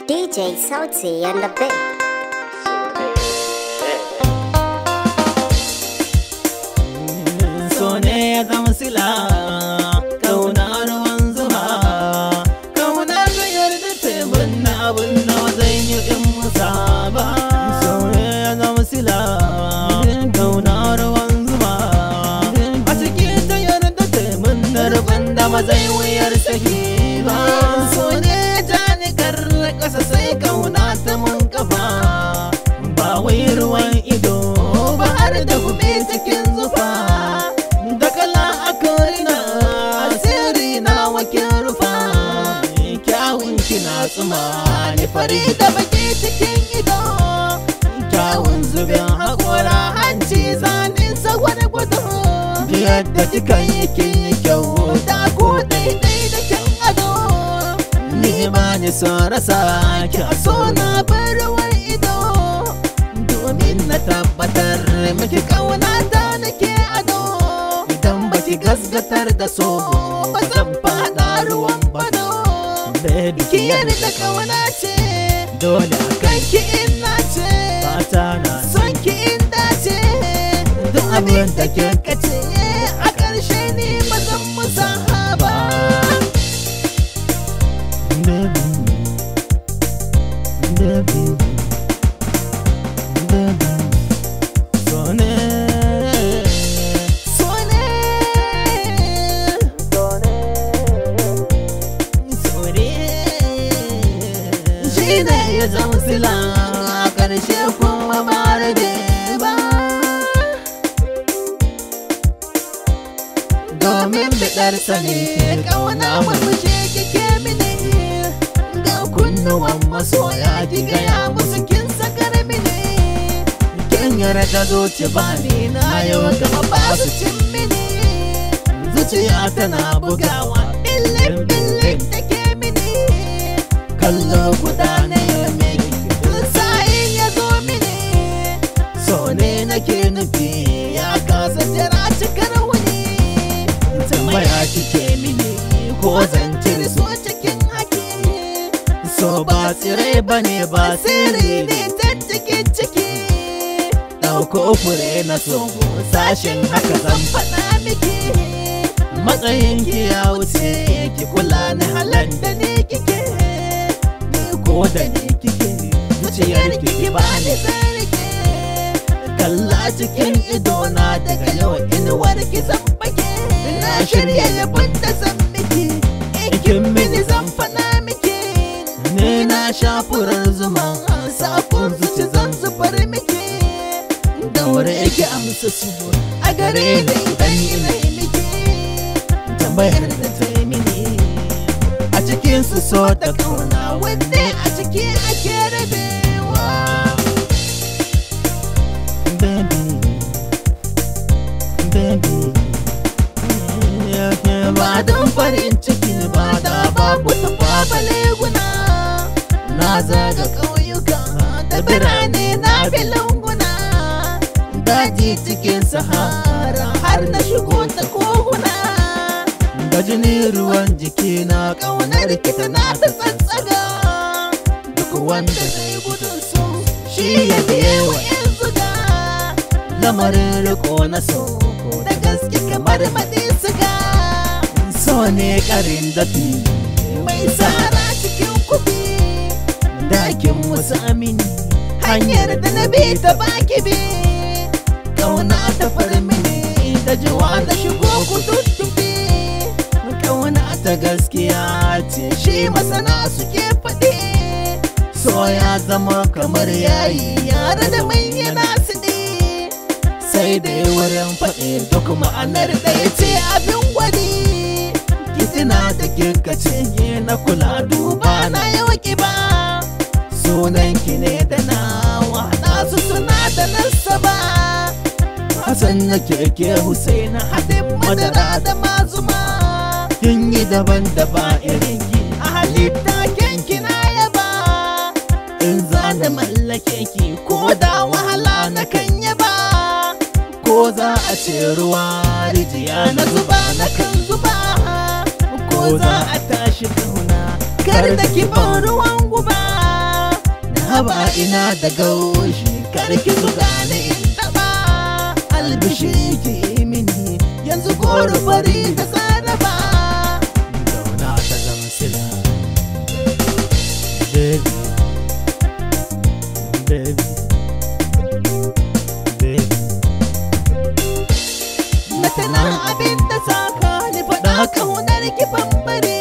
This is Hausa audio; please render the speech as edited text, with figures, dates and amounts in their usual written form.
DJ Sauti and the bit. Sone zama sila kaunar ruwan zuma, kaunar da yarda ta banna abin da zan yi in musa ba. Sone zama sila kaunar ruwan zuma, a cikin ta yarda ta banna rabon da mazai wuyar saki ba. Sone ta ni karra kasa sai kauna ta mun kafa, ba wai ruwan ido ba har da gube cikin zufa. Kina tsuma ni fari da baki cikin ido, kyawun zubin haƙora hanci zanen sagwar gudu. Yadda kika yi kin yi kyau da ko daidai da kyan ado. Ni ma ni son rasa ki a so na bar ruwan ido, domin na tabbatar miki kauna ta nake ado. Idan baki gasgatar da so ba zan faɗa ruwan bado. Ki yarda kauna ce dole a kanki ina ce, fata na son ki inda ce. Duk abin da kika ce a ƙarshe ne mazan musa haba. Ya zama sila a ƙarshe kuma ba rage ba, domin biɗar sani ƙauna murmushe kike mini. Ga kunnuwan masoya ki gaya musu kin sakar mini. Kin yarda zuci ba ni na yau gama ba su cin mini. Zuciya tana bugawa billin billin take mini. Kallo guda ne nake nufi ya kasa jira cikar wuni. Tambaya kike mini ko zancir so cikin haki. So ba tsirai bane ba sirri ne ta cikin ciki. Ɗauko fure na so sashen haka zan faɗa miki. Matsayin ki ya wuce ki kula ni halar da ni kike. Ni ko da ni kike zuciyar ki ba ni tsarki. Kalla cikin idona daga yau inuwar ki zan fake. Na shirya yabon da zan miki, ikin mini zan faɗa miki. Ni na sha furar zuma sakon zuci zan zubar miki. Daure ki amsa su a gare ni idan ina yi miki. Tambayar da ta yi mini a cikin su so da kauna wanne a ciki ake rabewa. Ba don farin ciki ba da babu tafa leguna. Na zaga ƙauyuka da birane na filanguna, daji cikin sahara har na shigo ta koguna. Da jini ruwan jiki na ƙaunar ki tana ta tsatsaga. Duk wanda zai gudun so shi ya biye wa yan zuga. Lamarin riko na so da gaske kamar maɗi siga. So ne ƙarin dafi mai tsara cikin kufi. Dakin musu amini hanyar da na bi ta baki bi. Ƙauna ta farmini da jiwa na shigo ku tuttufi. Ƙauna ta gaskiya ce shi masana suke faɗi. So ya zama kamar yayi yara da manyana su ne. Sai da wurin faɗi duk ma'anar da ya ce abin gwani. Kitina da kika ce na kula duba na yau ba. Sunan ki ne da nawa nasu suna da nasaba. Hassan na keke Husaina haɗin madara da mazuma. Kin yi daban da ba irin ki a halitta kyanki na yaba. In za da mallake ki ko da wahala na kan yaba. Ko za a ce ruwa rijiya na zuba na kan zuba. Ko za a tashi kauna kar da ki ban ruwan guba. Na haba ina da gaushi kar ki zuga ni in taba. Albishiri ki mini yanzu goro fari da sarrafa. Zauna ta zama sila. Baby, baby, baby. Na tana abin da saka ni faɗa kaunar ki bambare.